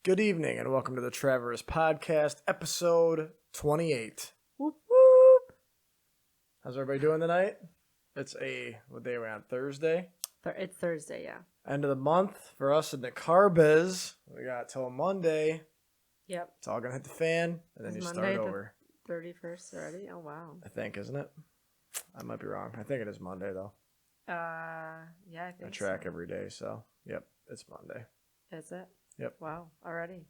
Good evening and welcome to the Traverse Podcast, episode 28. Whoop, whoop. How's everybody doing tonight? It's what day are we on? Thursday? It's Thursday, yeah. End of the month for us in the car biz. We got till Monday. Yep. It's all going to hit the fan and then Is you Monday start over. 31st already? Oh, wow. I think, isn't it? I might be wrong. I think it is Monday though. Yeah, I think I track so. every day, so yep, it's Monday. Is it? Yep. Wow, already.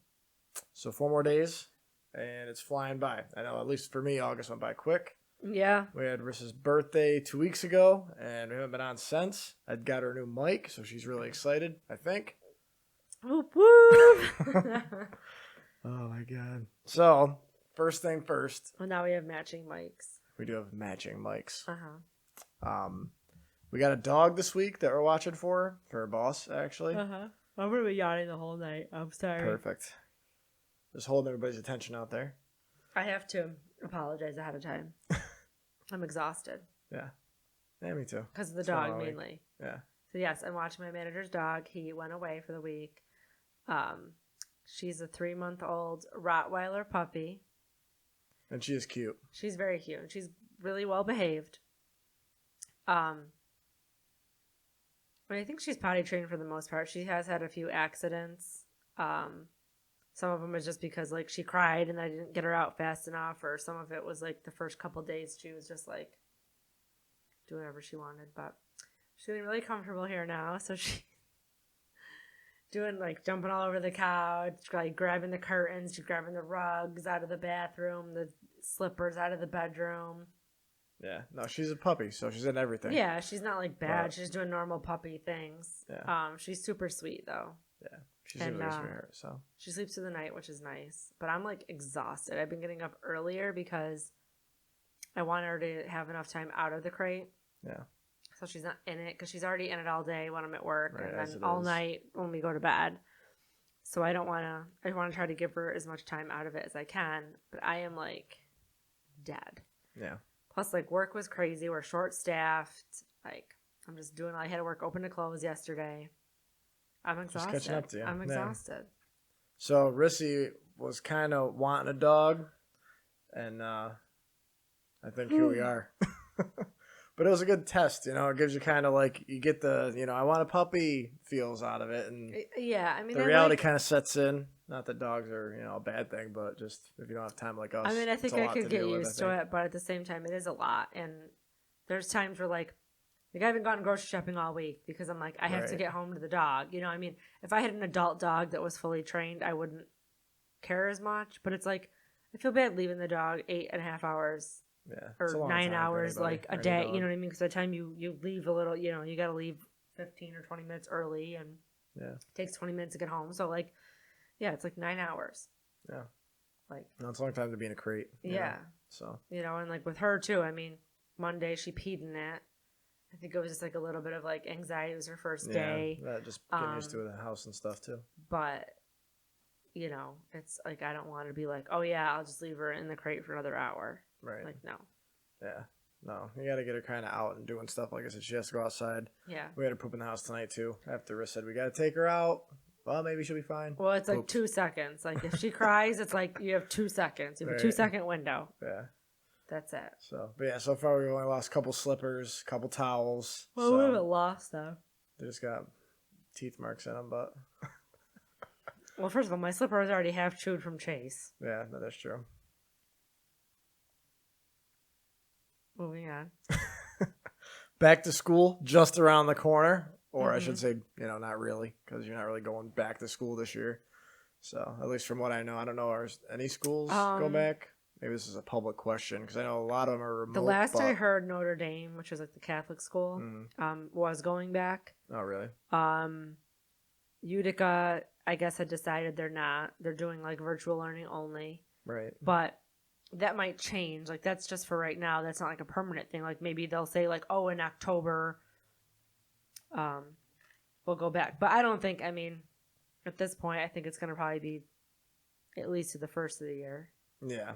So 4 more days and it's flying by. I know at least for me, August went by quick. Yeah. We had Rissa's birthday 2 weeks ago, and we haven't been on since. I got her new mic, so she's really excited, I think. Whoop, whoop. Oh, my God. So, first thing first. Well, now we have matching mics. We do have matching mics. Uh-huh. We got a dog this week that we're watching for her boss, actually. Uh-huh. I'm going to be yawning the whole night. I'm sorry. Perfect. Just holding everybody's attention out there. I have to apologize ahead of time. I'm exhausted. Yeah. Yeah, me too. Because of the dog, mainly. Yeah. So, yes, I'm watching my manager's dog. He went away for the week. She's a 3-month-old Rottweiler puppy. And she is cute. She's very cute. She's really well behaved. I think she's potty trained for the most part. She has had a few accidents. Some of them is just because like she cried and I didn't get her out fast enough, or some of it was like the first couple days she was just like doing whatever she wanted. But she's getting really comfortable here now, so she doing like jumping all over the couch, like grabbing the curtains, she's grabbing the rugs out of the bathroom, the slippers out of the bedroom. Yeah. No, she's a puppy, so she's in everything. Yeah, she's not like bad. She's doing normal puppy things. Yeah. She's super sweet though. Yeah. She's really sweet, so. She sleeps through the night, which is nice. But I'm like exhausted. I've been getting up earlier because I want her to have enough time out of the crate. Yeah. So she's not in it, because she's already in it all day when I'm at work, Right, and then all night when we go to bed. So I want to try to give her as much time out of it as I can, but I am like dead. Yeah. Plus, like, work was crazy. We're short-staffed. Like, I'm just doing, I had to work open to close yesterday. I'm exhausted. Just catching up to you. I'm exhausted. So, Rissy was kind of wanting a dog, and I think here we are. But it was a good test, you know. It gives you kind of like, you get the, I want a puppy feels out of it, and Yeah, I mean, the reality kind of sets in. Not that dogs are, a bad thing, but just if you don't have time like us. I mean, I think I could get used to it, but at the same time, it is a lot. And there's times where, like I haven't gone grocery shopping all week because I'm like, I have to get home to the dog. You know, I mean, if I had an adult dog that was fully trained, I wouldn't care as much. But it's like, I feel bad leaving the dog 8.5 hours. Yeah, or 9 hours, like a day. You know what I mean? Because by the time you leave a little, you got to leave 15 or 20 minutes early, and it takes 20 minutes to get home. So, like, yeah, it's like 9 hours. Yeah. Like, no, it's a long time to be in a crate. Yeah. So. And like with her too, I mean, Monday she peed in it. I think it was just like a little bit of like anxiety. It was her first day. Yeah, just getting used to the house and stuff too. But, it's like, I don't want to be like, oh yeah, I'll just leave her in the crate for another hour. Right. Like, no. Yeah. No, you got to get her kind of out and doing stuff. Like I said, she has to go outside. Yeah. We had her poop in the house tonight too. After Riss said, we got to take her out. Well, maybe she'll be fine. Well, it's like 2 seconds. Like, if she cries, it's like you have 2 seconds. You have a 2-second window. Yeah. That's it. So far we've only lost a couple slippers, a couple towels. Well, we haven't lost though. They just got teeth marks in them, but. Well, first of all, my slipper was already half chewed from Chase. Yeah, no, that's true. Moving on. Back to school, just around the corner. Or I should say, not really, because you're not really going back to school this year. So, at least from what I know, I don't know, are any schools go back? Maybe this is a public question, because I know a lot of them are remote. The last I heard, Notre Dame, which is like the Catholic school, was going back. Oh, really? Utica, I guess, had decided they're not. They're doing like virtual learning only. Right. But that might change. Like, that's just for right now. That's not like a permanent thing. Like, maybe they'll say like, oh, in October, we'll go back. But I don't think, at this point, I think it's going to probably be at least to the first of the year. Yeah.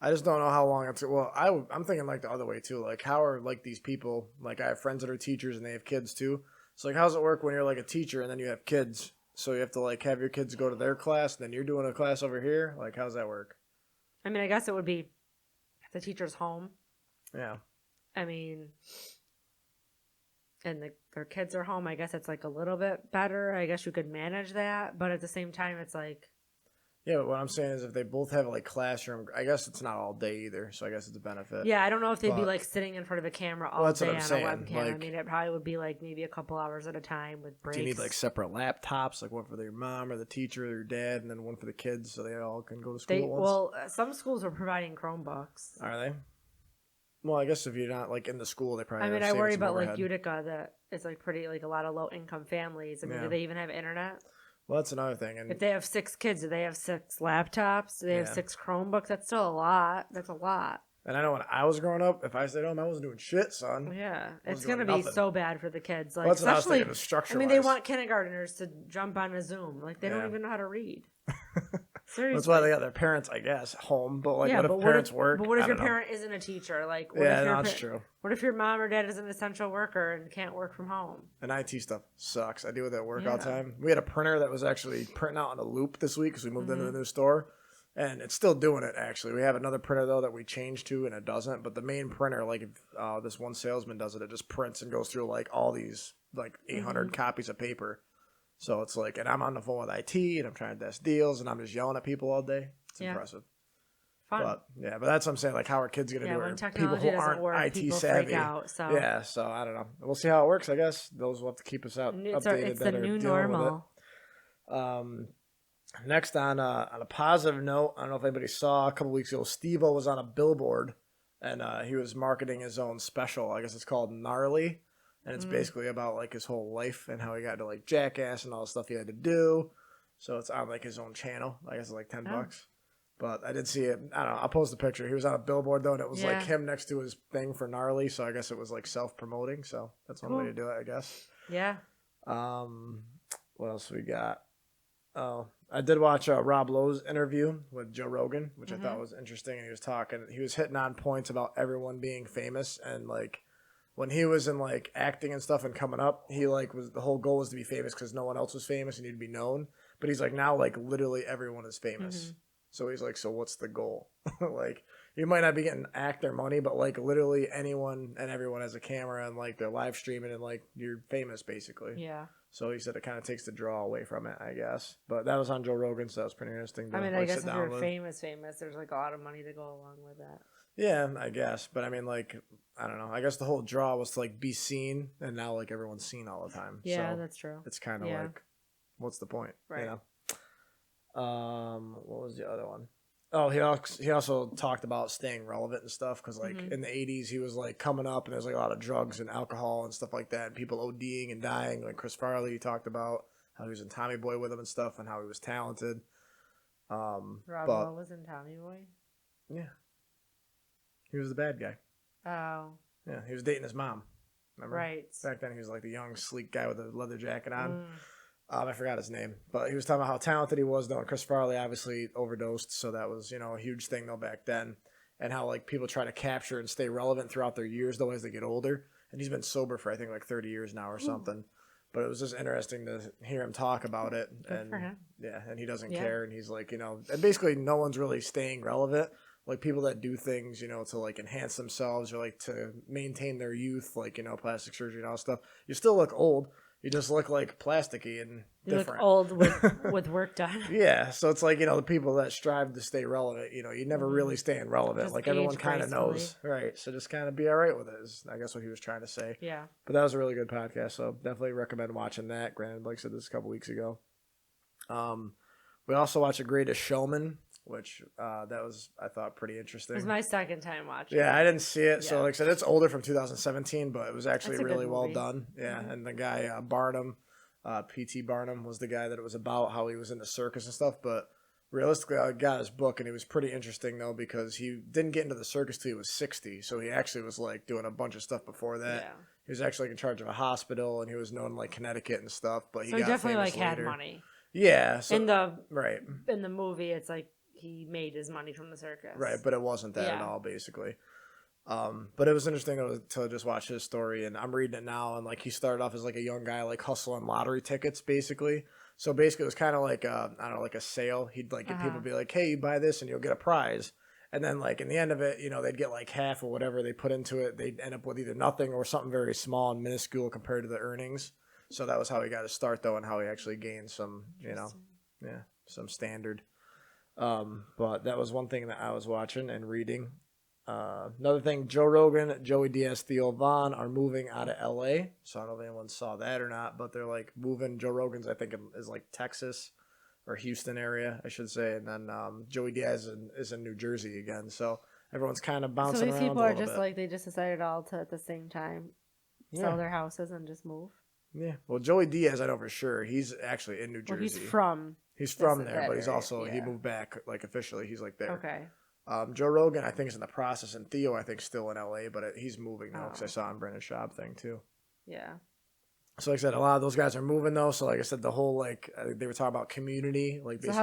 I just don't know how long it's... Well, I'm thinking like the other way too. Like, how are like these people... Like, I have friends that are teachers and they have kids too. So, like, how does it work when you're like a teacher and then you have kids So you have to like have your kids go to their class, and then you're doing a class over here. Like, how's that work? I mean, I guess it would be the teacher's home. Yeah. I mean, and their kids are home. I guess it's like a little bit better. I guess you could manage that, but at the same time, it's like. Yeah, but what I'm saying is if they both have like classroom, I guess it's not all day either, so I guess it's a benefit. Yeah, I don't know if they'd be like sitting in front of a camera all day on a webcam. Like, I mean, it probably would be like maybe a couple hours at a time with breaks. Do you need like separate laptops, like one for your mom or the teacher or your dad, and then one for the kids so they all can go to school at once? Well, some schools are providing Chromebooks. Are they? Well, I guess if you're not like in the school, they probably. I mean, I worry about like Utica, that it's like pretty like a lot of low income families. I mean, do they even have internet? Well, that's another thing. And if they have 6 kids, do they have 6 laptops? Do they have 6 Chromebooks? That's still a lot. That's a lot. And I know when I was growing up, if I stayed home, I wasn't doing shit, son. Yeah, it's gonna be so bad for the kids. Like, well, that's what I was thinking, structure-wise. I mean, they want kindergartners to jump on a Zoom. Like, they don't even know how to read. Seriously. That's why they got their parents, I guess, home. But like, what if parents work? But what if your parent isn't a teacher? Like, that's true. What if your mom or dad is an essential worker and can't work from home? And IT stuff sucks. I deal with that work all the time. We had a printer that was actually printing out on a loop this week because we moved into the new store. And it's still doing it, actually. We have another printer, though, that we changed to, and it doesn't. But the main printer, like, if this one salesman does it, it just prints and goes through, like, all these, like, 800 copies of paper. So it's like, and I'm on the phone with IT, and I'm trying to desk deals, and I'm just yelling at people all day. It's impressive. Fun. But that's what I'm saying. Like, how are kids going to do when it? Technology people who doesn't aren't work, IT people savvy. Freak out, so. Yeah, so I don't know. We'll see how it works, I guess. Those will have to keep us updated. It's the new normal. Next, on a positive note, I don't know if anybody saw a couple weeks ago, Stevo was on a billboard, and he was marketing his own special. I guess it's called Gnarly, and it's basically about like his whole life and how he got to like jackass and all the stuff he had to do. So it's on like his own channel. I guess it's like $10. But I did see it. I don't know. I'll post a picture. He was on a billboard though, and it was like him next to his thing for Gnarly. So I guess it was like self-promoting. So that's one way to do it, I guess. Yeah. What else we got? Oh, I did watch Rob Lowe's interview with Joe Rogan, which I thought was interesting. And he was hitting on points about everyone being famous. And like when he was in like acting and stuff and coming up, he like the whole goal was to be famous because no one else was famous and you'd be known. But he's like, now like literally everyone is famous. So he's like, so what's the goal? Like, you might not be getting actor money, but like literally anyone and everyone has a camera and like they're live streaming and like you're famous basically. Yeah. So he said it kind of takes the draw away from it, I guess. But that was on Joe Rogan, so that was pretty interesting. I mean, I guess if you're famous, there's like a lot of money to go along with that. Yeah, I guess. But I mean, like, I don't know. I guess the whole draw was to like be seen, and now like everyone's seen all the time. Yeah, so that's true. It's kind of like, what's the point? Right. You know? What was the other one? Oh, he also talked about staying relevant and stuff because like in the 80s he was like coming up and there's like a lot of drugs and alcohol and stuff like that and people ODing and dying. Like Chris Farley talked about how he was in Tommy Boy with him and stuff and how he was talented. Rob Lowe was in Tommy Boy? Yeah. He was the bad guy. Oh. Yeah, he was dating his mom. Remember? Right. Back then he was like the young, sleek guy with a leather jacket on. I forgot his name, but he was talking about how talented he was, though. And Chris Farley obviously overdosed, so that was, a huge thing, though, back then. And how, like, people try to capture and stay relevant throughout their years, though, as they get older. And he's been sober for, I think, like 30 years now or something. But it was just interesting to hear him talk about it. Good for him. Yeah, and he doesn't care. And he's like, and basically no one's really staying relevant. Like, people that do things, to, like, enhance themselves or, like, to maintain their youth, like, plastic surgery and all that stuff. You still look old. You just look like plasticky and different. You look old with work done. Yeah, so it's like, the people that strive to stay relevant, you never really staying relevant. Just like everyone kind of knows. Right, so just kind of be all right with it is, I guess, what he was trying to say. Yeah. But that was a really good podcast, so definitely recommend watching that. Granted, like I said, this a couple weeks ago. We also watched The Greatest Showman, which that was, I thought, pretty interesting. It was my second time watching. Yeah, I didn't see it. So, like I said, it's older from 2017, but it was actually really well done. Yeah, and the guy, Barnum, P.T. Barnum, was the guy that it was about, how he was in the circus and stuff. But realistically, I got his book, and he was pretty interesting, though, because he didn't get into the circus till he was 60. So he actually was, like, doing a bunch of stuff before that. Yeah. He was actually in charge of a hospital, and he was known in, like, Connecticut and stuff. But he got definitely, famous like, later. had money. Yeah. So, in the movie, it's like, he made his money from the circus. Right, but it wasn't that at all, basically. But it was interesting to just watch his story, and I'm reading it now, and like he started off as like a young guy, like hustling lottery tickets, basically. So basically, it was kind of like I don't know, like a sale. He'd like get people be like, "Hey, you buy this and you'll get a prize." And then like in the end of it, they'd get like half or whatever they put into it. They'd end up with either nothing or something very small and minuscule compared to the earnings. So that was how he got his start, though, and how he actually gained some, some standard. But that was one thing that I was watching and reading. Another thing, Joe Rogan, Joey Diaz, Theo Vaughn are moving out of LA. So I don't know if anyone saw that or not, but they're like moving. Joe Rogan's, I think, is like Texas or Houston area, I should say. And then Joey Diaz is in New Jersey again. So everyone's kind of bouncing around. So these people are just like, they just decided all to at the same time sell their houses and just move. Yeah. Well, Joey Diaz, I know for sure. He's actually in New Jersey. Well, he's from there, but he's also, he moved back, like officially. He's like there. Okay. Joe Rogan, I think, is in the process, and Theo, I think, still in LA, but he's moving now because I saw him Brendan Schaub thing too. Yeah. So, like I said, a lot of those guys are moving though. So, like I said, the whole they were talking about community, like basically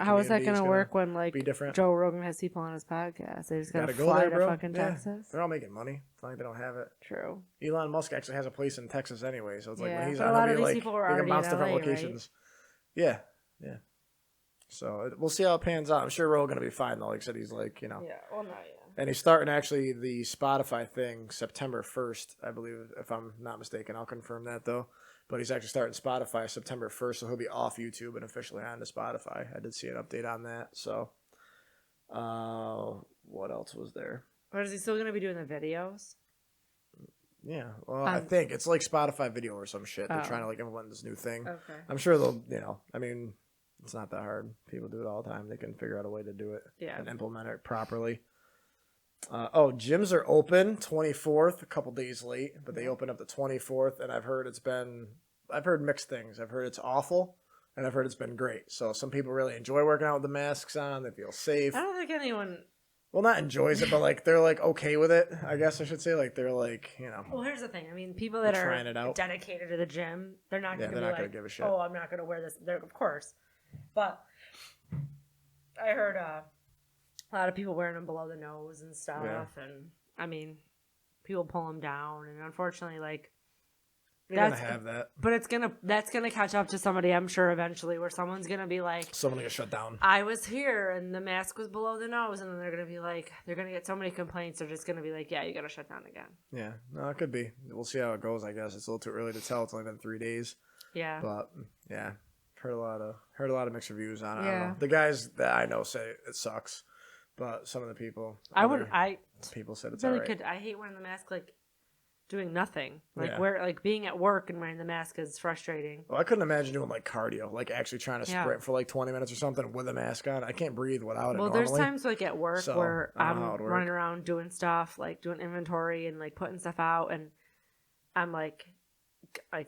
how is that gonna work when like be different? Joe Rogan has people on his podcast? They just gotta fly to fucking Texas. They're all making money. It's not like they don't have it. True. Elon Musk actually has a place in Texas anyway, so it's like when he's on, a lot of these people are already in LA, locations. Right? Yeah. So we'll see how it pans out. I'm sure we're all going to be fine, though. Like I said, he's like, Yeah, well, no, yeah. And he's starting actually the Spotify thing September 1st, I believe, if I'm not mistaken. I'll confirm that, though. But he's actually starting Spotify September 1st, so he'll be off YouTube and officially on to Spotify. I did see an update on that. So what else was there? Or is he still going to be doing the videos? Yeah, well, I think it's like Spotify video or some shit. They're trying to like implement this new thing. Okay. I'm sure they'll, I mean... It's not that hard. People do it all the time. They can figure out a way to do it and implement it properly. Gyms are open 24th, a couple days late, but they open up the 24th, and I've heard mixed things. I've heard it's awful, and I've heard it's been great. So some people really enjoy working out with the masks on. They feel safe. I don't think anyone... Well, not enjoys it, but like they're like okay with it, I guess I should say. Like they're like, Well, here's the thing. I mean, people that are dedicated to the gym, they're not going to be like, give a shit. Oh, I'm not going to wear this. Of course. But I heard a lot of people wearing them below the nose and stuff, and I mean, people pull them down, and unfortunately, like you're gonna have that. But that's gonna catch up to somebody, I'm sure, eventually, where someone's gonna be like, someone gonna shut down. I was here, and the mask was below the nose, and then they're gonna be like, they're gonna get so many complaints, they're just gonna be like, yeah, you gotta shut down again. Yeah, no, it could be. We'll see how it goes. I guess it's a little too early to tell. It's only been 3 days. Yeah, but yeah. Heard a lot of mixed reviews on it. Yeah. I don't know. The guys that I know say it sucks, but some of the people people said it's really alright. I hate wearing the mask, like doing nothing. Like being at work and wearing the mask is frustrating. Well, I couldn't imagine doing like cardio, like actually trying to sprint for like 20 minutes or something with a mask on. I can't breathe without it. Well, there's times like at work where I'm running around doing stuff, like doing inventory and like putting stuff out, and I'm like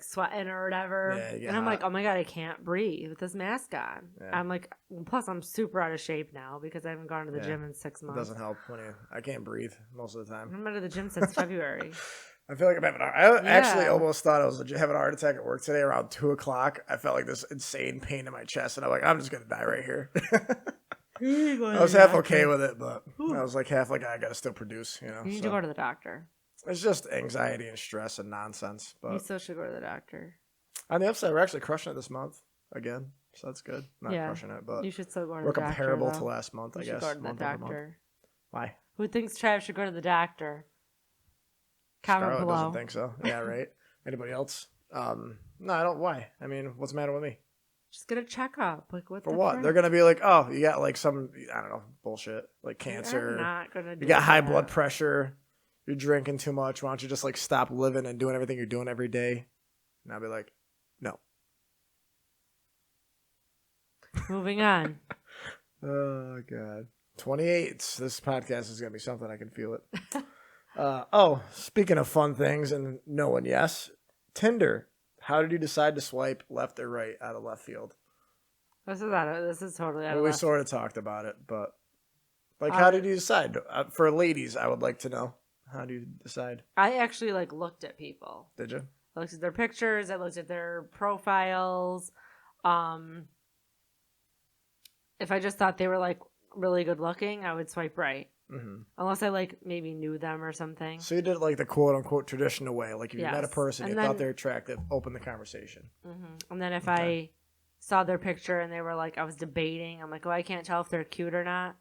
sweating or whatever, and I'm like, oh my god, I can't breathe with this mask on. I'm like, plus I'm super out of shape now because I haven't gone to the gym in 6 months. It doesn't help when I can't breathe most of the time. I haven't been to the gym since February. I feel like I'm having I actually almost thought I was having a heart attack at work today around 2:00. I felt like this insane pain in my chest, and I'm like, I'm just gonna die right here. I was half okay with it, but I was like half like I gotta still produce. You need to go to the doctor. It's just anxiety and stress and nonsense. But you still should go to the doctor. On the upside, we're actually crushing it this month again, so that's good. Not crushing it, but you should still go to we're the doctor. We're comparable to last month, I guess. Go to the doctor. Why? Who thinks Trav should go to the doctor? Comment Scarlett below. Doesn't think so. Yeah, right. Anybody else? No, I don't. Why? I mean, what's the matter with me? Just get a checkup. Like what? For what? Frick? They're gonna be like, oh, you got like some, I don't know, bullshit, like cancer. They're not gonna. You got high blood pressure. You're drinking too much. Why don't you just like stop living and doing everything you're doing every day? And I'll be like, no. Moving on. Oh God. 28. This podcast is gonna be something. I can feel it. Speaking of fun things and no one, yes, Tinder. How did you decide to swipe left or right out of left field? This is totally out of left. We sort of talked about it, but like, how did you decide? For ladies, I would like to know. How do you decide? I actually looked at people. Did you? I looked at their pictures. I looked at their profiles. If I just thought they were really good looking, I would swipe right. Mm-hmm. Unless I maybe knew them or something. So you did it the quote unquote traditional way. Like if you met a person, you thought they're attractive, open the conversation. Mm-hmm. And then if I saw their picture and they were like, I was debating. I'm like, oh, I can't tell if they're cute or not.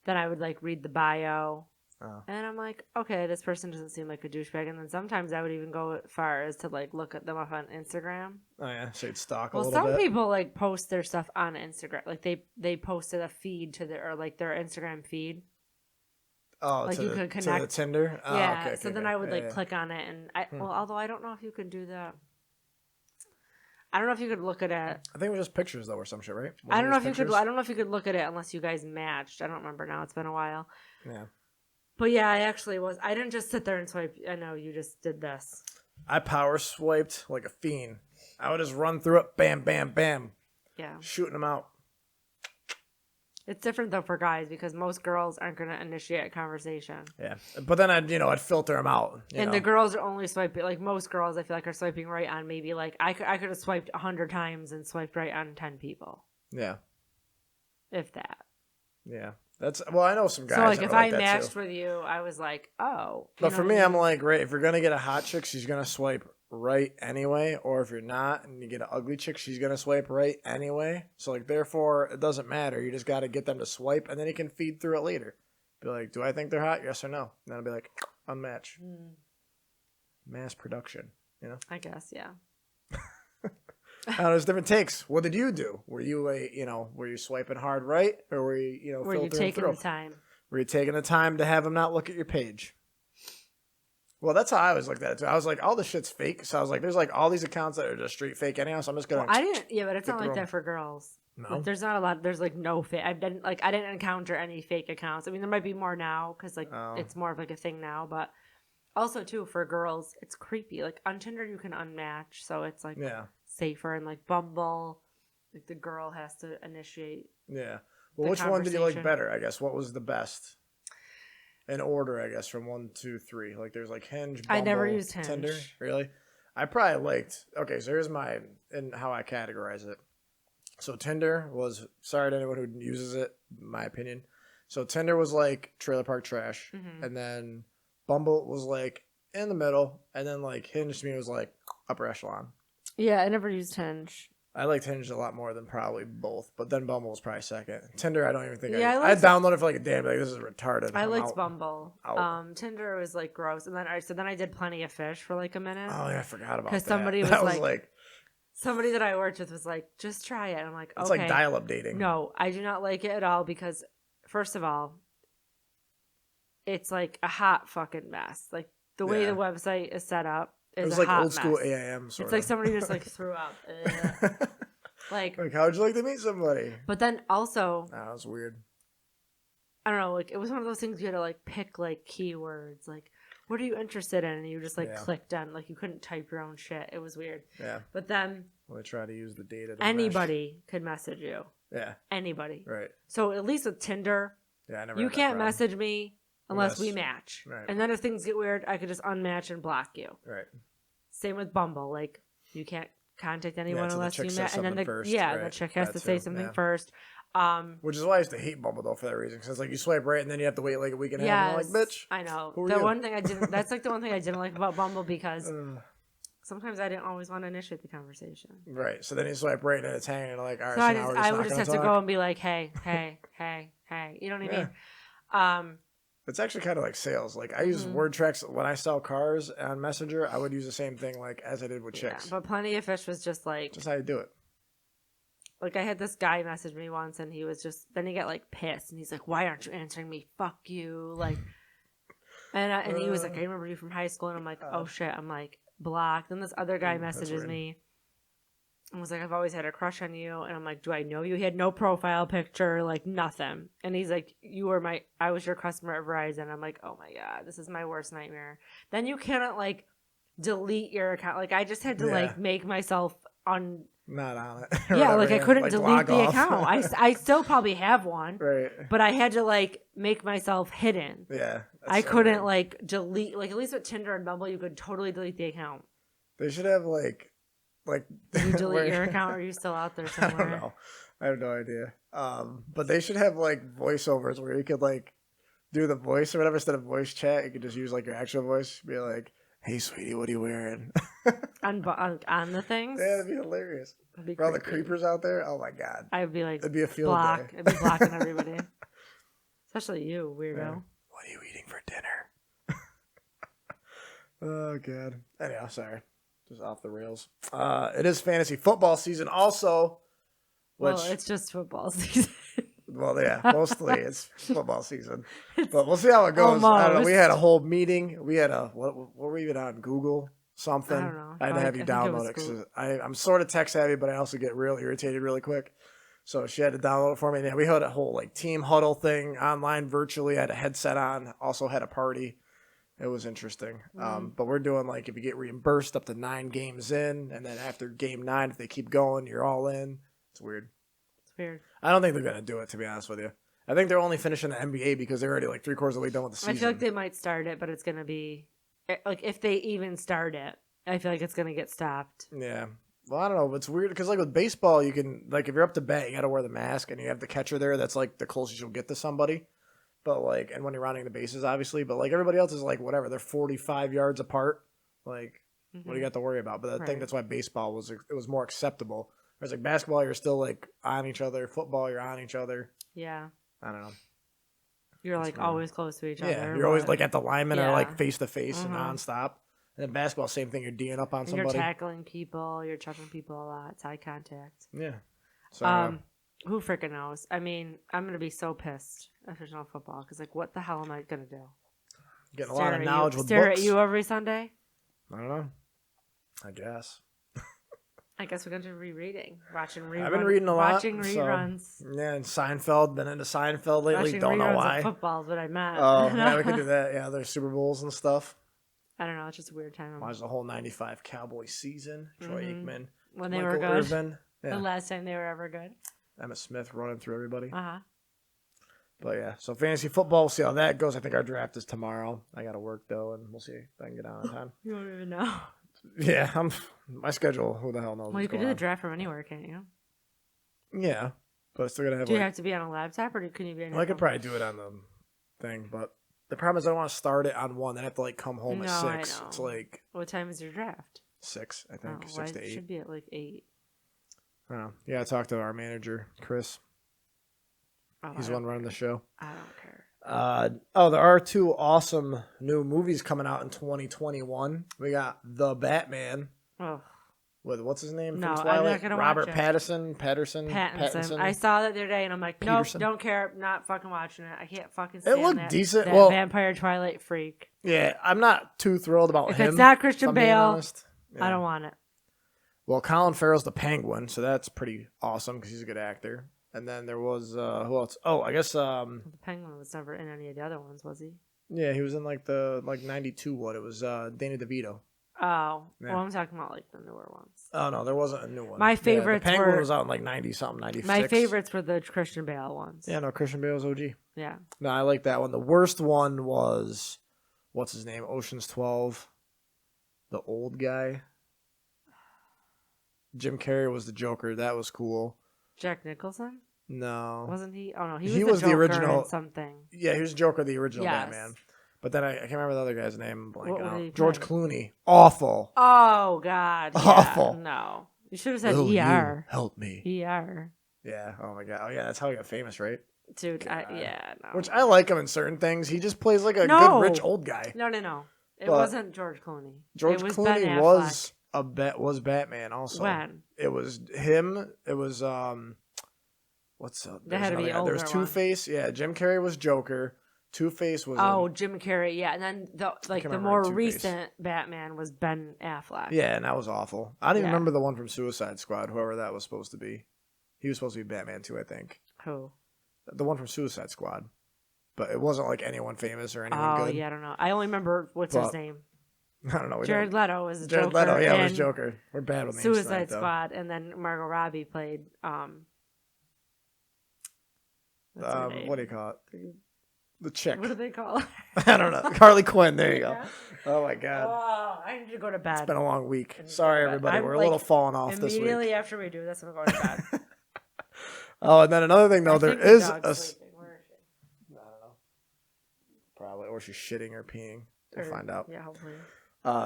Then I would like read the bio. Oh. And I'm like, okay, this person doesn't seem like a douchebag. And then sometimes I would even go as far as to like look at them up on Instagram. Oh yeah, so you'd stalk a little bit. Well, some people like post their stuff on Instagram. Like they posted a feed to their their Instagram feed. Oh, like you could connect to the Tinder. Oh, yeah. Okay, so then I would like click on it, and well, although I don't know if you could do that. I don't know if you could look at it. I think it was just pictures though, or some shit, right? I don't know if you could. I don't know if you could look at it unless you guys matched. I don't remember now. It's been a while. Yeah. But yeah, I actually was. I didn't just sit there and swipe. I know you just did this. I power swiped like a fiend. I would just run through it, bam, bam, bam. Yeah. Shooting them out. It's different though for guys because most girls aren't going to initiate a conversation. Yeah, but then I'd filter them out. And the girls are only swiping, like most girls I feel like are swiping right on maybe like, I could have swiped 100 times and swiped right on 10 people. Yeah. If that. Yeah. Well, I know some guys. So like if I matched with you, I was like, oh. But for me, I'm like, right, if you're going to get a hot chick, she's going to swipe right anyway. Or if you're not and you get an ugly chick, she's going to swipe right anyway. So like, therefore, it doesn't matter. You just got to get them to swipe and then you can feed through it later. Be like, do I think they're hot? Yes or no? And then I'll be like, unmatch. Mass production, I guess, yeah. There's different takes. What did you do? Were you were you swiping hard right, or were you were you taking the time? Were you taking the time to have them not look at your page? Well, that's how I was like that too. I was like, all this shit's fake. So I was like, there's like all these accounts that are just straight fake anyhow. So I'm just gonna. Well, I didn't. Yeah, but it's not like that for girls. No, like, there's not a lot. There's like no fake. I didn't encounter any fake accounts. I mean, there might be more now because like it's more of like a thing now, but. Also, too, for girls, it's creepy. Like, on Tinder, you can unmatch, so it's, like, safer. And, like, Bumble, like, the girl has to initiate. Yeah. Well, which one did you like better, I guess? What was the best? In order, I guess, from 1, 2, 3. Like, there's, like, Hinge, Bumble, I never used Hinge. Tinder. Really? I probably liked... Okay, so here's and how I categorize it. So, Tinder was... Sorry to anyone who uses it, in my opinion. So, Tinder was, like, trailer park trash. Mm-hmm. And then... Bumble was like in the middle, and then like Hinge to me was like upper echelon. Yeah, I never used Hinge. I liked Hinge a lot more than probably both, but then Bumble was probably second. Tinder, I don't even think I downloaded it for like a day and be like, this is retarded. I liked Bumble. Tinder was like gross, and then I did Plenty of Fish for like a minute. Oh yeah, I forgot about that. Because somebody was like, somebody that I worked with was like, just try it. And I'm like, okay. It's like dial-up dating. No, I do not like it at all because, first of all, it's like a hot fucking mess. Like the way the website is set up is a hot mess. It was like old school AIM sort of. It's like somebody just like threw up. Like how'd you like to meet somebody? But then also, that was weird. I don't know. Like it was one of those things you had to like pick like keywords. Like what are you interested in? And you just like clicked on. Like you couldn't type your own shit. It was weird. Yeah. But then they try to use the data. Anybody could message you. Yeah. Anybody. Right. So at least with Tinder, you can't message me. Unless we match. Right. And then if things get weird, I could just unmatch and block you. Right. Same with Bumble. Like, you can't contact anyone unless you match. And then the chick has to say something first. Which is why I used to hate Bumble, though, for that reason. Because it's like you swipe right and then you have to wait like a week and a half. And I'm like, bitch. I know. One thing I didn't... That's like the one thing I didn't like about Bumble because... Sometimes I didn't always want to initiate the conversation. Right. So then you swipe right and it's hanging like, all right, so I would just have to go and be like, hey. You know what I mean? It's actually kind of like sales. Like I use word tracks when I sell cars on Messenger. I would use the same thing like as I did with chicks. But Plenty of Fish was just like just how you do it. Like I had this guy message me once, and he was just then he got like pissed, and he's like, "Why aren't you answering me? Fuck you!" Like, and he was like, "I remember you from high school," and I'm like, "Oh shit!" I'm like blocked. Then this other guy messages me. And was like, I've always had a crush on you. And I'm like, do I know you? He had no profile picture, like nothing. And he's like, I was your customer at Verizon. I'm like, oh my God, this is my worst nightmare. Then you cannot like delete your account. Like I just had to like make myself not on it. Yeah, like I couldn't delete the account. I still probably have one. Right. But I had to like make myself hidden. Yeah. I couldn't like delete, like at least with Tinder and Bumble, you could totally delete the account. They should have like did you delete your account or are you still out there somewhere? I don't know. I have no idea. But they should have like voiceovers where you could like do the voice or whatever instead of voice chat. You could just use like your actual voice. Be like, Hey, sweetie, what are you wearing? on the things. Yeah, that'd be hilarious. For all the creepers out there, oh my god. I'd be like, it'd be a field day. I'd be blocking everybody. Especially you, weirdo. Yeah. What are you eating for dinner? Oh god. Anyhow, sorry. Just off the rails. It is fantasy football season also. Which, well, it's just football season. Well, yeah, mostly it's football season. But we'll see how it goes. I don't know. We had a whole meeting. We had what were we even on? Google something? I don't know. I had to have you download it because I'm sort of tech savvy, but I also get real irritated really quick. So she had to download it for me. And yeah, we had a whole like team huddle thing online virtually. I had a headset on. Also had a party. It was interesting. But we're doing like if you get reimbursed up to 9 games in, and then after game 9, if they keep going, you're all in. It's weird. Weird. I don't think they're going to do it, to be honest with you. I think they're only finishing the NBA because they're already like 3/4 of the way done with the season. I feel like they might start it, but it's going to be like if they even start it, I feel like it's going to get stopped. Yeah. Well, I don't know. It's weird because like with baseball, you can like if you're up to bat, you got to wear the mask and you have the catcher there. That's like the closest you'll get to somebody. But like, and when you're rounding the bases, obviously. But like everybody else is like whatever. They're 45 yards apart. Like, what do you got to worry about? But I think that's why baseball was more acceptable. Whereas like basketball, you're still like on each other. Football, you're on each other. Yeah. I don't know. You're like always close to each other. Yeah, you're always like at the lineman or like face to face and nonstop. And then basketball, same thing. You're D'ing up on somebody. You're tackling people. You're chucking people a lot. It's eye contact. Yeah. So, who freaking knows? I mean, I'm gonna be so pissed at professional football because like, what the hell am I gonna do? Getting a lot of knowledge with stare books. at you every Sunday. I don't know. I guess. I guess we're going to be rereading, watching reruns. I've been reading a lot. Watching reruns. So, yeah, and Seinfeld. Been into Seinfeld lately. Watching don't know why. Of football is what I meant. Oh, yeah, we could do that. Yeah, there's Super Bowls and stuff. I don't know. It's just a weird time. Watched the whole '95 Cowboys season. Troy Aikman. When they Michael were good. Irvin. Yeah. The last time they were ever good. Emmitt Smith running through everybody. Uh-huh. But yeah, so fantasy football, we'll see how that goes. I think our draft is tomorrow. I got to work though, and we'll see if I can get on time. You don't even know. Yeah, my schedule. Who the hell knows? Well, you could do the draft from anywhere, can't you? Yeah, but I still gotta have. Do you have to be on a laptop, or can you be on? Well, I could probably do it on the thing, but the problem is I want to start it on 1. Then I have to like come home at 6. I know. It's like what time is your draft? 6, I think. 6 to 8. It should be at like 8. I don't know. Yeah, I talked to our manager, Chris. He's the one running the show. I don't care. There are 2 awesome new movies coming out in 2021. We got The Batman. Oh. With what's his name No, from Twilight? I'm not gonna Robert watch it. Pattinson. I saw that the other day and I'm like, nope, Peterson. don't care. Not fucking watching it. I can't fucking stand It looked that, decent. That Well, vampire Twilight freak. Yeah, I'm not too thrilled about if him. it's not Christian if I'm being Bale, honest. I don't want it. Well, Colin Farrell's the Penguin, so that's pretty awesome because he's a good actor. And then there was who else? Oh, I guess The Penguin was never in any of the other ones, was he? yeah, he was in like the 92 one. It was Danny DeVito. Oh, Yeah. well, I'm talking about like the newer ones. Oh no, there wasn't a new one. My favorites the Penguin were, was out in like 90 something, 96. My favorites were the Christian Bale ones. Yeah, no, Christian Bale's OG. Yeah. No, I like that one. The worst one was what's his name? Ocean's 12. The old guy. Jim Carrey was the Joker. That was cool. Jack Nicholson? No. Wasn't he? Oh no, he He was was the the Joker original- in something. Yeah, he was Joker, the original Yes. Batman. But then I can't remember the other guy's name. I'm blanking What out. did he George play? Clooney. Awful. Oh God. Yeah. Awful. No. You should have said Will ER. you help me. ER. Yeah. Oh my god. Oh yeah, that's how he got famous, right? Dude, God. no. Which I like him in certain things. He just plays like a No. good rich old guy. No. It But wasn't George Clooney. George it was Clooney Ben was Batman also. When? It was him. It was what's up? They had to be older. There was Two-Face. Yeah, Jim Carrey was Joker. Two-Face was Jim Carrey, yeah, and then the remember more Two-Face. recent Batman was Ben Affleck. Yeah, and that was awful. I don't even Yeah. remember the one from Suicide Squad, whoever that was supposed to be. He was supposed to be Batman too, I think. Who? The one from Suicide Squad. But it wasn't like anyone famous or anyone good. Yeah, I don't know. I only remember what's his name. I don't know. Jared Leto was the Jared Joker. Leto, yeah, was in Joker. We're bad with names Suicide tonight, though. Squad, and then Margot Robbie played what's her name? What do you call it? The chick. What do they call it? I don't know. Harley Quinn. There you go. Yeah. Oh my god. Oh, I need to go to bed. It's been a long week. Sorry, everybody. I'm We're a little falling off this week. Immediately after we do this, I'm going to bed. Oh, and then another thing though, I there think the is dog's a. sleeping. Where is she? I don't know. Probably, or she's shitting or peeing. We'll Or- find out. Yeah, hopefully.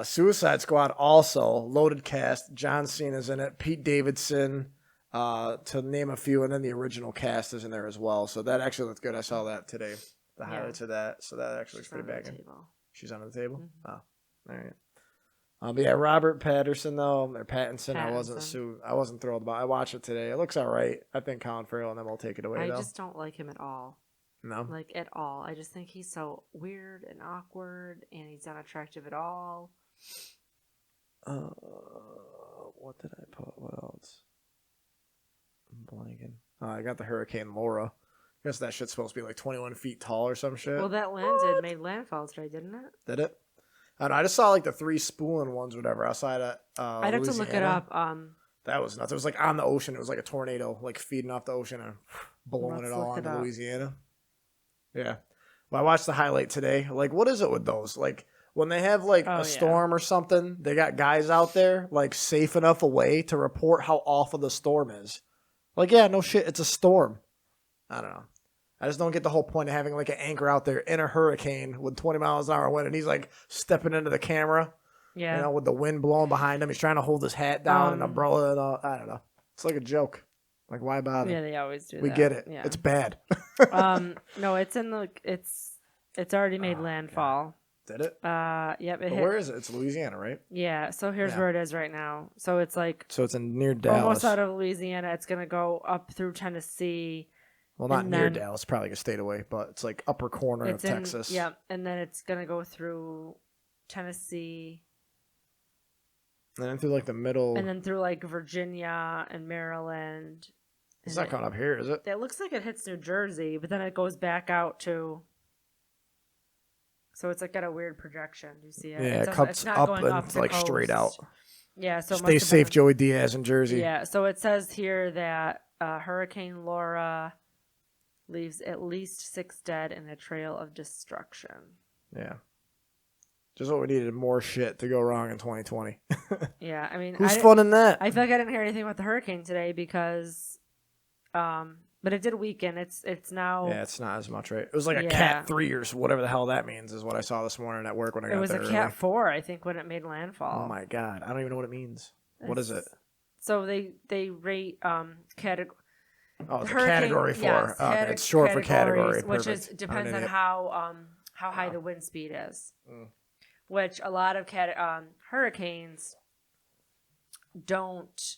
Suicide Squad also, loaded cast. John Cena's in it. Pete Davidson, to name a few. And then the original cast is in there as well. So that actually looks good. I saw that today. The highlights of that. So that actually looks pretty banging. She's on the table? Mm-hmm. Oh, all right. But yeah, Robert Pattinson though, or Pattinson. I wasn't thrilled about. I watched it today. It looks all right. I think Colin Farrell and them will take it away. I just don't like him at all. No, like at all. I just think he's so weird and awkward, and he's not attractive at all. What did I put? What else? I'm blanking. I got the Hurricane Laura. I guess that shit's supposed to be like 21 feet tall or some shit. Well, that made landfall today, didn't it? Did it? I don't know. I just saw like the 3 spooling ones, whatever, outside of I'd have to look it up. That was nuts. It was like on the ocean. It was like a tornado, like feeding off the ocean and blowing it all onto Louisiana. Yeah. Well, I watched the highlight today. Like, what is it with those? Like, when they have like a storm or something, they got guys out there like safe enough away to report how awful the storm is. Like, yeah, no shit, it's a storm. I don't know. I just don't get the whole point of having like an anchor out there in a hurricane with 20 miles an hour wind, and he's like stepping into the camera. Yeah. You know, with the wind blowing behind him. He's trying to hold his hat down and umbrella and all. I don't know. It's like a joke. Like, why bother? Yeah, they always do We get it. Yeah. It's bad. No, it's in the it's already made landfall. Yeah. Did it? Yep. Where is it? It's Louisiana, right? Yeah. So here's where it is right now. So it's like. So it's in near Dallas. Almost out of Louisiana. It's gonna go up through Tennessee. Well, not near Dallas, probably a state away, but it's like upper corner of Texas. Yeah, and then it's going to go through Tennessee. And then through like the middle. And then through like Virginia and Maryland. It's not coming up here, is it? It looks like it hits New Jersey, but then it goes back out to. So it's like got a weird projection. Do you see it? Yeah, it cuts up and like straight out. Yeah, so stay safe, Joey Diaz in Jersey. Yeah, so it says here that Hurricane Laura leaves at least 6 dead in a trail of destruction. Yeah. Just what we needed, more shit to go wrong in 2020. Yeah, I mean... Who's fun in that? I feel like I didn't hear anything about the hurricane today because... but it did weaken. It's now... Yeah, it's not as much, right? It was like a Cat 3 or whatever the hell that means is what I saw this morning at work when I got there. It was a Cat 4, I think, when it made landfall. Oh my God. I don't even know what it means. What is it? So they rate category... Oh, it's a category 4. Yes, okay, it's short for category. Which depends on how high the wind speed is. Which a lot of hurricanes don't.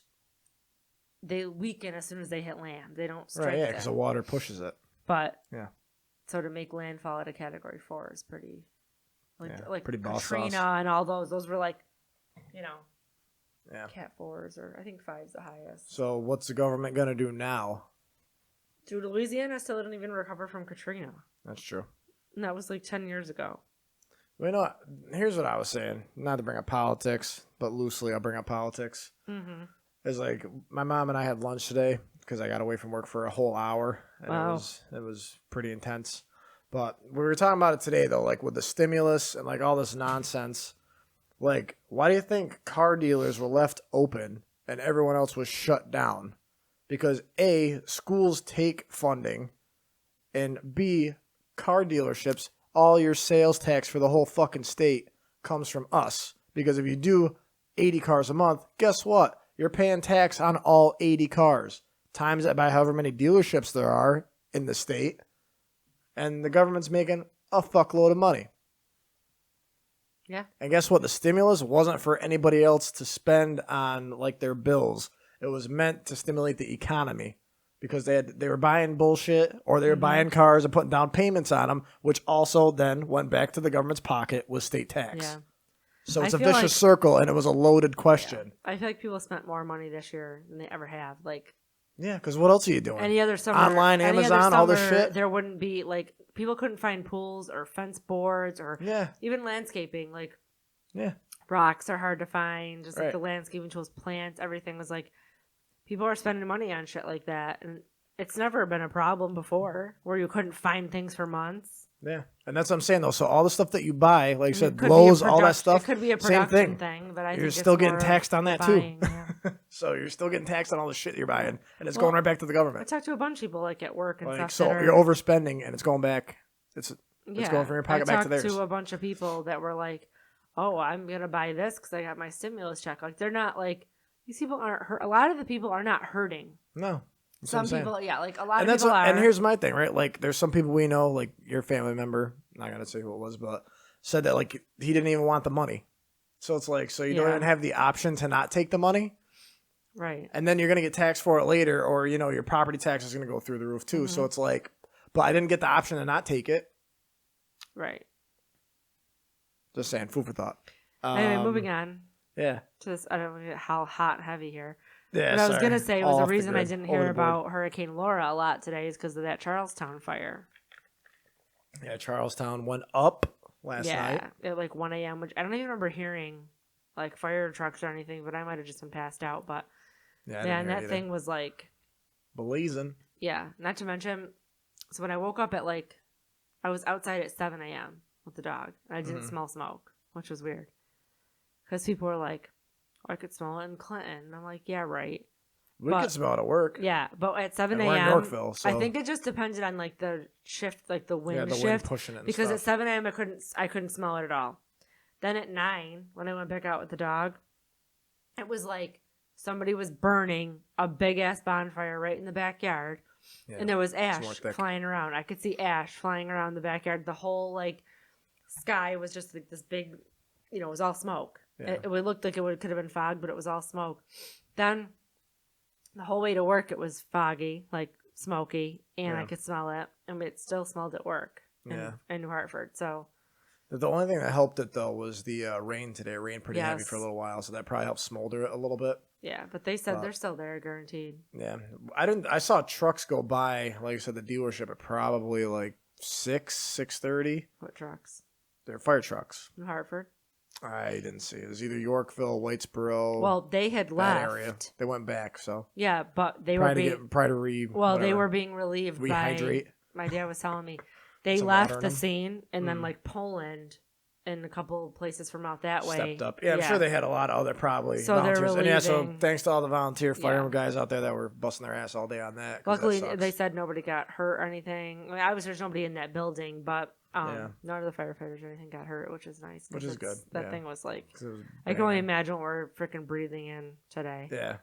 They weaken as soon as they hit land. They don't strike. Right, yeah, because the water pushes it. But so to make landfall at a category 4 is pretty, like pretty boss Katrina sauce. and all those. Those were like, Yeah. Cat 4s, or I think 5's the highest. So what's the government gonna do now? Dude, Louisiana still didn't even recover from Katrina. That's true. And that was like 10 years ago. Well, you know, here's what I was saying. Not to bring up politics, but loosely I'll bring up politics. Mm-hmm. It's like my mom and I had lunch today because I got away from work for a whole hour. And it was pretty intense. But we were talking about it today, though, like with the stimulus and like all this nonsense. Like, why do you think car dealers were left open and everyone else was shut down? Because A, schools take funding, and B, car dealerships, all your sales tax for the whole fucking state comes from us. Because if you do 80 cars a month, guess what? You're paying tax on all 80 cars. Times that by however many dealerships there are in the state, and the government's making a fuckload of money. Yeah. And guess what? The stimulus wasn't for anybody else to spend on like their bills. It was meant to stimulate the economy because they were buying bullshit or they were buying cars and putting down payments on them, which also then went back to the government's pocket with state tax. Yeah. So it's a vicious circle, and it was a loaded question. Yeah. I feel like people spent more money this year than they ever have. Like, yeah, because what else are you doing? Any other summer, online, Amazon, all this shit. There wouldn't be like people couldn't find pools or fence boards or even landscaping. Like, rocks are hard to find. Just like the landscaping tools, plants, everything was like. People are spending money on shit like that, and it's never been a problem before where you couldn't find things for months. Yeah, and that's what I'm saying, though. So all the stuff that you buy, like you said, Lowe's, all that stuff, it could be a production thing, but you're still getting taxed on that too. So you're still getting taxed on all the shit you're buying, and it's going right back to the government. I talked to a bunch of people like at work and stuff. So you're overspending, and it's going back. It's going from your pocket back to theirs. I talked to a bunch of people that were like, oh, I'm going to buy this because I got my stimulus check. Like, they're not like, these people aren't hurt. A lot of the people are not hurting. No. Some people, like a lot of that's people are. And here's my thing, right? Like, there's some people we know, like your family member, I'm not going to say who it was, but said that, like, he didn't even want the money. So it's like, so you don't even have the option to not take the money. Right. And then you're going to get taxed for it later, or, your property tax is going to go through the roof too. So it's like, but I didn't get the option to not take it. Right. Just saying, food for thought. Anyway, moving on. Yeah. To this, I don't know how hot and heavy here. Yeah, what I was going to say was the reason I didn't hear Over the board. about Hurricane Laura a lot today is because of that Charlestown fire. Yeah, Charlestown went up last night. At like 1 a.m., which I don't even remember hearing like fire trucks or anything, but I might have just been passed out. But man, that thing was like blazing. Yeah, not to mention, so when I woke up at like, I was outside at 7 a.m. with the dog, and I didn't smell smoke, which was weird. Because people were like, oh, I could smell it in Clinton. And I'm like, yeah, right. We could smell it at work. Yeah, but at 7 a.m., we're in Yorkville, so. I think it just depended on like the shift, like the wind shift. Wind pushing it. Because at 7 a.m. I couldn't smell it at all. Then at 9, when I went back out with the dog, it was like somebody was burning a big ass bonfire right in the backyard, and there was ash flying around. I could see ash flying around the backyard. The whole like sky was just like this big, it was all smoke. Yeah. It looked like could have been fog, but it was all smoke. Then the whole way to work, it was foggy, like smoky, and I could smell it, and it still smelled at work in New Hartford. So the only thing that helped it though was the rain today. It rained pretty heavy for a little while, so that probably helped smolder it a little bit. Yeah, but they said they're still there, guaranteed. Yeah, I saw trucks go by, like I said, the dealership at probably like 6:30. What trucks? They're fire trucks. In Hartford. I didn't see it. It was either Yorkville, Whitesboro. Well, they had left. Area. They went back, so. Yeah, but they were being... they were being relieved Rehydrate. My dad was telling me. They left the scene, and then like Poland and a couple of places from out that way. Stepped up. Yeah, I'm sure they had a lot of other volunteers. They're relieving. And so thanks to all the volunteer firemen guys out there that were busting their ass all day on that. Luckily, they said nobody got hurt or anything. I mean, obviously, there's nobody in that building, but none of the firefighters or anything got hurt, which is nice. Which is good. That thing was like, I can only imagine what we're freaking breathing in today. Yeah.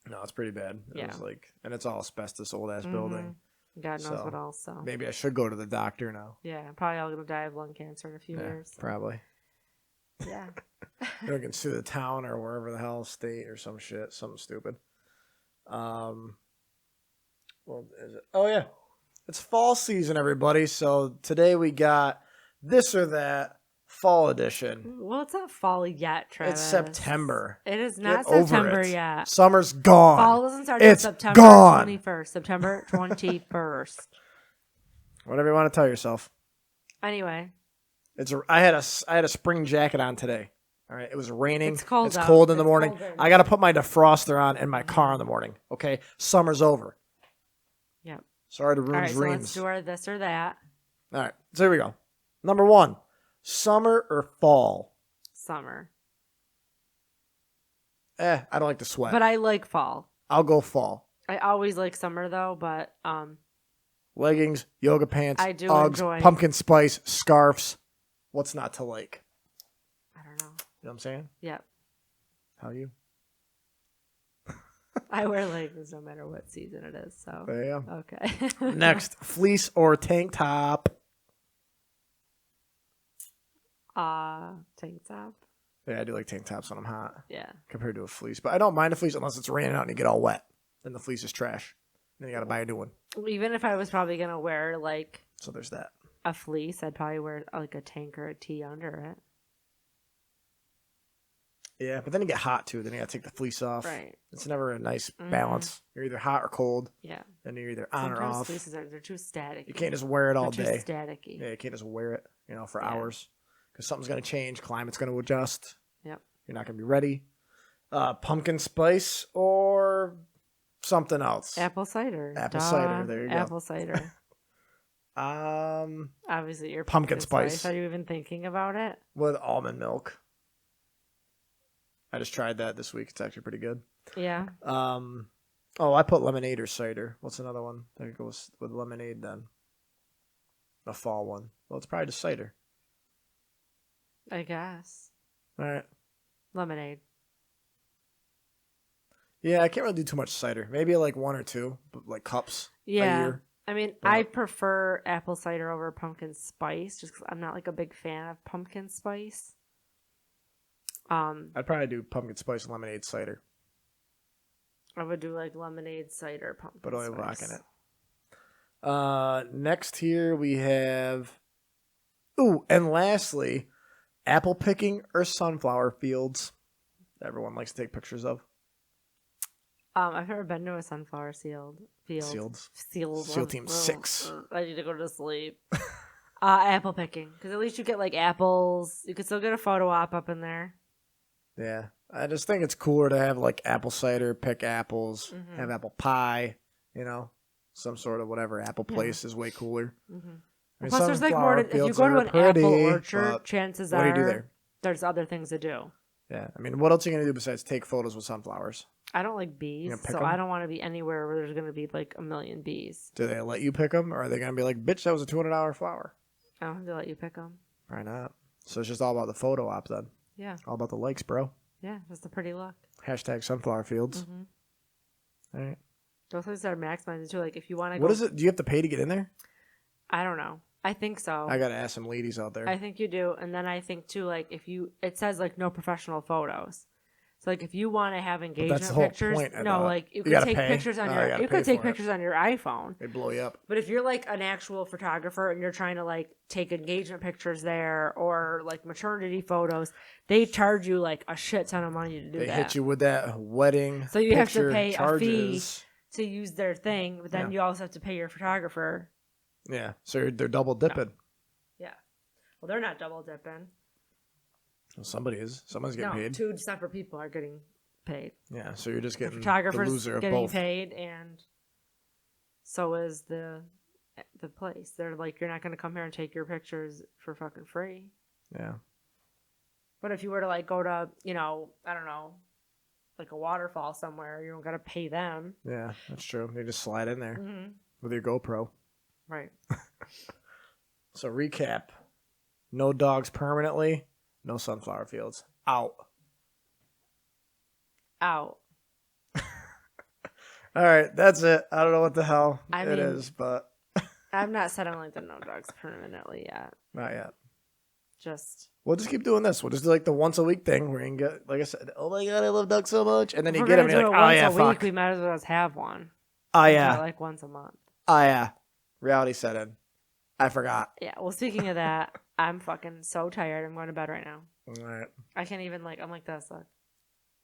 No, it's pretty bad. It was like, and it's all asbestos, old ass building. God knows what else. So maybe I should go to the doctor now. Yeah, probably all gonna die of lung cancer in a few years. So. Probably. Yeah. They can sue the town or wherever the hell, state or some shit, something stupid. Well, is it? Oh yeah, it's fall season, everybody. So today we got this or that fall edition. Well, it's not fall yet, Travis. It's September. It is not September yet. Summer's gone. Fall doesn't start until September 21st. September 21st. Whatever you want to tell yourself. Anyway. I had a spring jacket on today. All right. It was raining. It's cold. It's cold in the morning. I got to put my defroster on in my car in the morning. Okay. Summer's over. Yep. Sorry to ruin All right, dreams. So let's do our this or that. All right. So here we go. Number 1. Summer or fall? Summer. I don't like to sweat. But I like fall. I'll go fall. I always like summer though, but leggings, yoga pants, I do Uggs, enjoy pumpkin spice, scarves. What's not to like? I don't know. You know what I'm saying? Yep. How you? I wear leggings no matter what season it is. So there you go. Okay. Next, fleece or tank top? Tank top. Yeah, I do like tank tops when I'm hot. Yeah. Compared to a fleece. But I don't mind a fleece unless it's raining out and you get all wet. Then the fleece is trash. Then you got to buy a new one. Even if I was probably going to wear like... So there's that. A fleece, I'd probably wear like a tank or a tee under it. Yeah, but then you get hot too. Then you got to take the fleece off. Right. It's never a nice balance. You're either hot or cold. Yeah. And you're either on or off. Fleeces they're too static. You can't just wear it all day. Too staticky. Yeah, you can't just wear it, for hours. Because something's going to change. Climate's going to adjust. Yep. You're not going to be ready. Pumpkin spice or something else. Apple cider. Apple cider. There you go. Apple cider. Obviously, your pumpkin spice. Are you even thinking about it? With almond milk. I just tried that this week. It's actually pretty good. Yeah. I put lemonade or cider. What's another one that goes with lemonade then? A fall one. Well, it's probably just cider. I guess. All right. Lemonade. Yeah, I can't really do too much cider. Maybe like 1 or 2, but like cups a Yeah. year. I mean, But I prefer apple cider over pumpkin spice just because I'm not like a big fan of pumpkin spice. I'd probably do pumpkin spice lemonade cider, I would do like lemonade cider pumpkin but only spice. rocking it. Next here we have. Ooh, and lastly, apple picking or sunflower fields. Everyone likes to take pictures of. I've never been to a sunflower field. SEAL Team 6. I need to go to sleep. Apple picking, because at least you get like apples. You could still get a photo op up in there. Yeah, I just think it's cooler to have like apple cider, pick apples, have apple pie. You know, some sort of whatever apple place is way cooler. Mm-hmm. I mean, Plus, there's like sunflower more. If you fields go to are an pretty, apple orchard, but chances what do you do are there? there's other things to do. Yeah, I mean, what else are you gonna do besides take photos with sunflowers? I don't like bees, pick so 'em? I don't want to be anywhere where there's going to be like a million bees. Do they let you pick them, or are they gonna be like, "Bitch, that was a $200 flower"? I don't have to let you pick them. Probably not. So it's just all about the photo op then. Yeah. All about the likes, bro. Yeah, just the pretty look. Hashtag sunflower fields. All right. Those things are maximized too. Like if you want to go. What is it? Do you have to pay to get in there? I don't know. I think so. I gotta ask some ladies out there. I think you do. And then I think too, like if you, it says like no professional photos. So like if you want to have engagement that's the whole pictures, point, I no, thought. like you You could gotta take pay? pictures on Oh, you your, gotta you pay could take for it. pictures on your iPhone. They blow you up. But if you're like an actual photographer and you're trying to like take engagement pictures there or like maternity photos, they charge you like a shit ton of money to do They that. hit you with that wedding. So you have to picture pay charges. a fee to use their thing, but then you also have to pay your photographer. Yeah, so they're double dipping. Yeah. Well, they're not double dipping. Well, somebody is. Someone's getting paid. 2 separate people are getting paid. Yeah, so you're just The getting the photographer's loser of getting both. paid, and so is the place. They're like, you're not going to come here and take your pictures for fucking free. Yeah. But if you were to like go to, you know, I don't know, like a waterfall somewhere, you don't got to pay them. Yeah, that's true. You just slide in there Mm-hmm. with your GoPro. Right. So recap. No dogs permanently. No sunflower fields. Out. Out. All right, that's it. I don't know what the hell I it mean- is, but I'm not settling the no dogs permanently yet. not yet. Just We'll just keep doing this. We'll just do like the once a week thing where you can get, like I said, oh my God, I love dogs so much. And then if you we're get them gonna and you're do like, it oh once yeah, a week, fuck. we might as well just have one. Oh Do it, yeah. like once a month. Oh yeah. Reality set in. I forgot. Yeah. Well, speaking of that, I'm fucking so tired. I'm going to bed right now. All right. I can't even like. I'm like this. Look,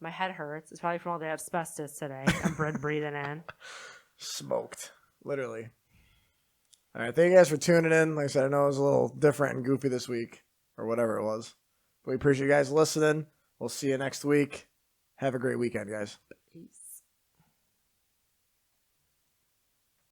my head hurts. It's probably from all the asbestos today. I'm breathing in. Smoked. Literally. All right. Thank you guys for tuning in. Like I said, I know it was a little different and goofy this week or whatever it was. But we appreciate you guys listening. We'll see you next week. Have a great weekend, guys.